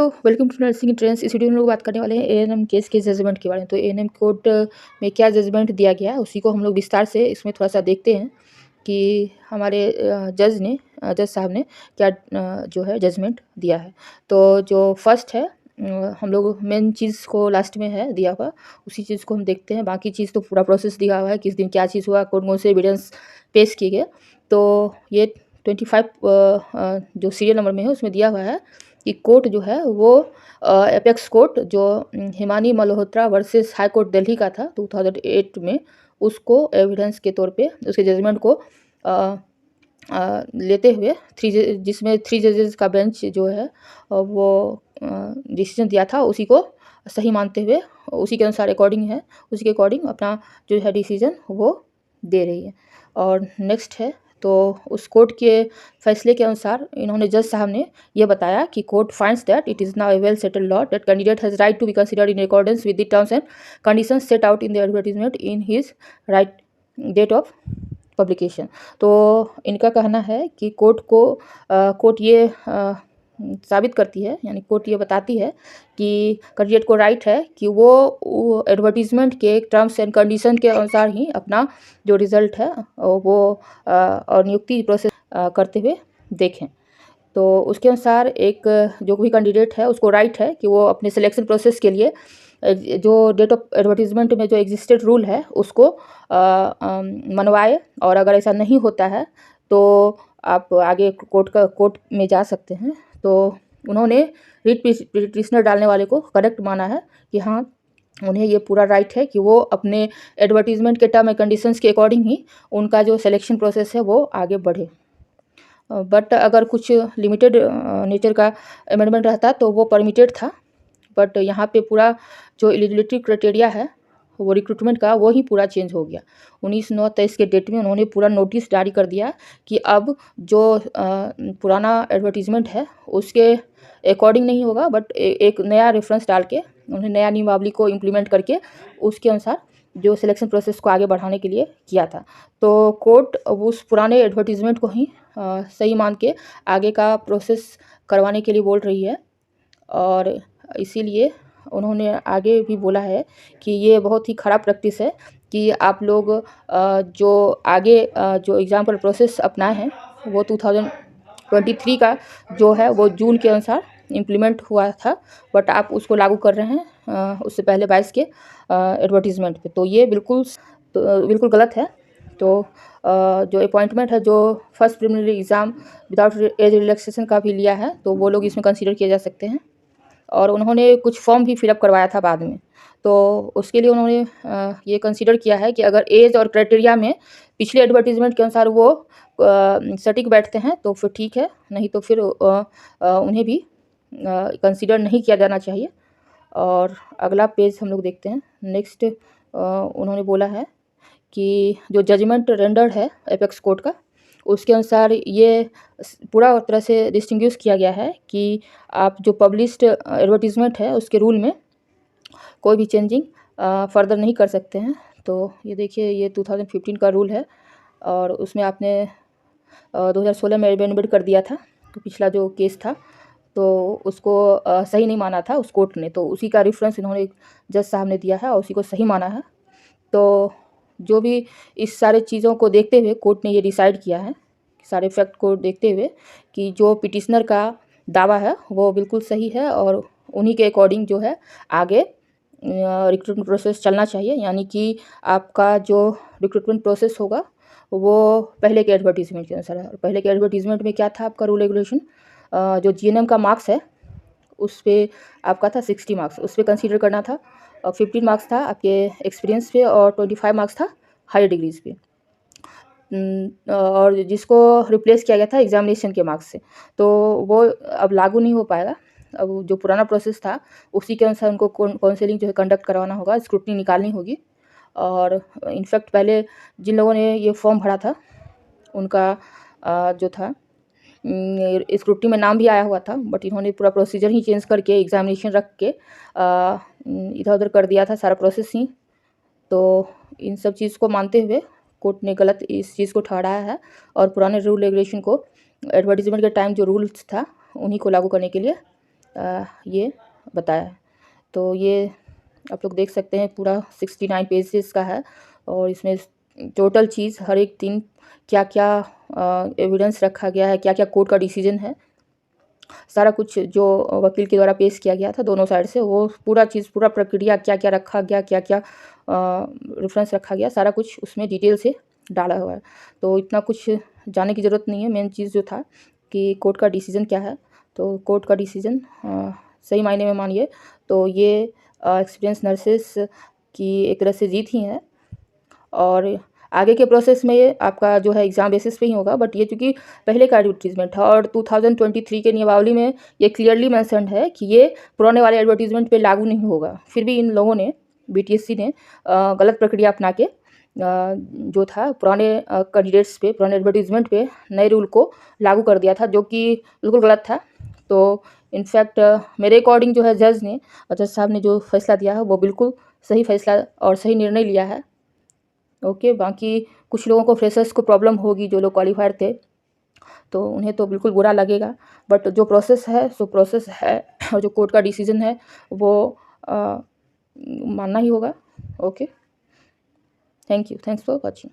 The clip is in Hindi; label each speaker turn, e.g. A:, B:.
A: Hello, welcome to nursing entrance. इस वीडियो में हम लोग बात करने वाले हैं एएनएम केस के जजमेंट के बारे में। तो एएनएम कोर्ट में क्या जजमेंट दिया गया है उसी को हम लोग विस्तार से इसमें थोड़ा-सा देखते हैं कि हमारे जज साहब ने क्या जो है जजमेंट दिया है। तो जो फर्स्ट है हम लोग मेन चीज़ को लास्ट में है दिया हुआ, उसी चीज़ को हम देखते हैं। बाकी चीज़ तो पूरा प्रोसेस दिया हुआ है, किस दिन क्या चीज़ हुआ, कौन-कौन से एविडेंस पेश किए गए। तो ये 25 जो सीरियल नंबर में है उसमें दिया हुआ है कि कोर्ट जो है वो एपेक्स कोर्ट जो Himani Malhotra versus high court Delhi का था 2008 में, उसको एविडेंस के तौर पे उसके जजमेंट को लेते हुए जिसमें 3 जजेस का बेंच जो है वो डिसीजन दिया था, उसी को सही मानते हुए उसी के अनुसार अकॉर्डिंग है, उसी के अकॉर्डिंग अपना जो है डिसीजन वो दे रही है। और नेक्स्ट है तो उस कोर्ट के फैसले के अनुसार इन्होंने जज साहब ने ये बताया कि court finds that it is now a well settled law that candidate has right to be considered in accordance with the terms and conditions set out in the advertisement in his right date of publication. तो इनका कहना है कि कोर्ट ये साबित करती है, यानी कोर्ट ये बताती है कि कैंडिडेट को राइट है कि वो एडवर्टीजमेंट के टर्म्स एंड कंडीशन के अनुसार ही अपना जो रिज़ल्ट है वो और नियुक्ति प्रोसेस करते हुए देखें। तो उसके अनुसार एक जो भी कैंडिडेट है उसको राइट है कि वो अपने सिलेक्शन प्रोसेस के लिए जो डेट ऑफ एडवर्टीजमेंट में जो एग्जिस्टेड रूल है उसको मनवाए, और अगर ऐसा नहीं होता है तो आप आगे कोर्ट में जा सकते हैं। तो उन्होंने रिट पिटिशनर डालने वाले को करेक्ट माना है कि हाँ, उन्हें ये पूरा राइट है कि वो अपने एडवर्टीजमेंट के टर्म एंड कंडीशंस के अकॉर्डिंग ही उनका जो सिलेक्शन प्रोसेस है वो आगे बढ़े। बट अगर कुछ लिमिटेड नेचर का अमेंडमेंट रहता तो वो परमिटेड था, बट यहाँ पे पूरा जो एलिजिबिलिटी क्राइटेरिया है वो रिक्रूटमेंट का वो ही पूरा चेंज हो गया। 19/9/23 के डेट में उन्होंने पूरा नोटिस जारी कर दिया कि अब जो पुराना एडवर्टीजमेंट है उसके अकॉर्डिंग नहीं होगा, बट एक नया रेफरेंस डाल के उन्होंने नया नियमावली को इम्प्लीमेंट करके उसके अनुसार जो सिलेक्शन प्रोसेस को आगे बढ़ाने के लिए किया था। तो कोर्ट उस पुराने एडवर्टीजमेंट को ही सही मान के आगे का प्रोसेस करवाने के लिए बोल रही है, और इसीलिए उन्होंने आगे भी बोला है कि ये बहुत ही ख़राब प्रैक्टिस है कि आप लोग जो आगे जो एग्ज़ाम पर प्रोसेस अपनाए हैं वो 2023 का जो है वो जून के अनुसार इम्प्लीमेंट हुआ था, बट आप उसको लागू कर रहे हैं उससे पहले 22 के एडवर्टीजमेंट पे। तो ये बिल्कुल गलत है। तो जो अपॉइंटमेंट है जो first preliminary exam without age relaxation का भी लिया है तो वो लोग इसमें कंसीडर किए जा सकते हैं। और उन्होंने कुछ फॉर्म भी फिलअप करवाया था बाद में, तो उसके लिए उन्होंने ये कंसीडर किया है कि अगर एज और क्राइटेरिया में पिछले एडवर्टीजमेंट के अनुसार वो सटीक बैठते हैं तो फिर ठीक है, नहीं तो फिर उन्हें भी कंसीडर नहीं किया जाना चाहिए। और अगला पेज हम लोग देखते हैं। नेक्स्ट उन्होंने बोला है कि जो जजमेंट रेंडर्ड है एपेक्स कोर्ट का, उसके अनुसार ये पूरा तरह से डिस्टिंग्विश किया गया है कि आप जो पब्लिश्ड एडवर्टीजमेंट है उसके रूल में कोई भी चेंजिंग फर्दर नहीं कर सकते हैं। तो ये देखिए, ये 2015 का रूल है और उसमें आपने 2016 में अमेंडमेंट कर दिया था। तो पिछला जो केस था तो उसको सही नहीं माना था उस कोर्ट ने, तो उसी का रेफरेंस इन्होंने जज साहब ने दिया है और उसी को सही माना है। तो जो भी इस सारे चीज़ों को देखते हुए कोर्ट ने ये डिसाइड किया है, सारे फैक्ट को देखते हुए, कि जो पिटिशनर का दावा है वो बिल्कुल सही है और उन्हीं के अकॉर्डिंग जो है आगे रिक्रूटमेंट प्रोसेस चलना चाहिए। यानी कि आपका जो रिक्रूटमेंट प्रोसेस होगा वो पहले के एडवर्टीजमेंट के अनुसार है। पहले के एडवर्टीजमेंट में क्या था आपका रूल रेगुलेशन, जो जीएनएम का मार्क्स है उस पर आपका था 60 मार्क्स, उस पर कंसीडर करना था, और 15 मार्क्स था आपके एक्सपीरियंस पे और 25 मार्क्स था हायर डिग्रीज पे, और जिसको रिप्लेस किया गया था एग्जामिनेशन के मार्क्स से। तो वो अब लागू नहीं हो पाएगा। अब जो पुराना प्रोसेस था उसी के अनुसार उनको काउंसलिंग जो है कंडक्ट करवाना होगा, स्क्रूटनी निकालनी होगी। और इनफैक्ट पहले जिन लोगों ने ये फॉर्म भरा था उनका जो था स्क्रूटनी में नाम भी आया हुआ था, बट इन्होंने पूरा प्रोसीजर ही चेंज करके एग्जामिनेशन रख के इधर उधर कर दिया था सारा प्रोसेस ही। तो इन सब चीज़ को मानते हुए कोर्ट ने गलत इस चीज़ को ठहराया है और पुराने रूल रेगुलेशन को एडवर्टीजमेंट के टाइम जो रूल्स था उन्हीं को लागू करने के लिए ये बताया। तो ये आप लोग देख सकते हैं पूरा 69 पेजेस का है और इसमें टोटल चीज़ हर एक दिन क्या क्या एविडेंस रखा गया है, क्या क्या कोर्ट का डिसीजन है, सारा कुछ जो वकील के द्वारा पेश किया गया था दोनों साइड से, वो पूरा चीज़, पूरा प्रक्रिया क्या क्या रखा गया, क्या क्या रेफरेंस रखा गया, सारा कुछ उसमें डिटेल से डाला हुआ है। तो इतना कुछ जानने की ज़रूरत नहीं है। मेन चीज़ जो था कि कोर्ट का डिसीजन क्या है। तो कोर्ट का डिसीजन सही मायने में मानिए तो ये एक्सपीरियंस नर्सेस की एक तरह से जीत ही है। और आगे के प्रोसेस में ये आपका जो है एग्ज़ाम बेसिस पे ही होगा, बट ये चूँकि पहले का एडवर्टीज़मेंट है और 2023 के नियमावली में ये क्लियरली मेंशन्ड है कि ये पुराने वाले एडवर्टीज़मेंट पे लागू नहीं होगा। फिर भी इन लोगों ने, बीटीएससी ने गलत प्रक्रिया अपना के जो था पुराने कैंडिडेट्स पे, पुराने एडवर्टीज़मेंट पे नए रूल को लागू कर दिया था, जो कि बिल्कुल गलत था। तो इनफैक्ट मेरे अकॉर्डिंग जो है जज साहब ने जो फैसला दिया है वो बिल्कुल सही फैसला और सही निर्णय लिया है। ओके, बाकी कुछ लोगों को, फ्रेशर्स को प्रॉब्लम होगी, जो लोग क्वालिफायर थे, तो उन्हें तो बिल्कुल बुरा लगेगा। बट जो प्रोसेस है सो प्रोसेस है और जो कोर्ट का डिसीजन है वो मानना ही होगा। Okay, thanks for watching.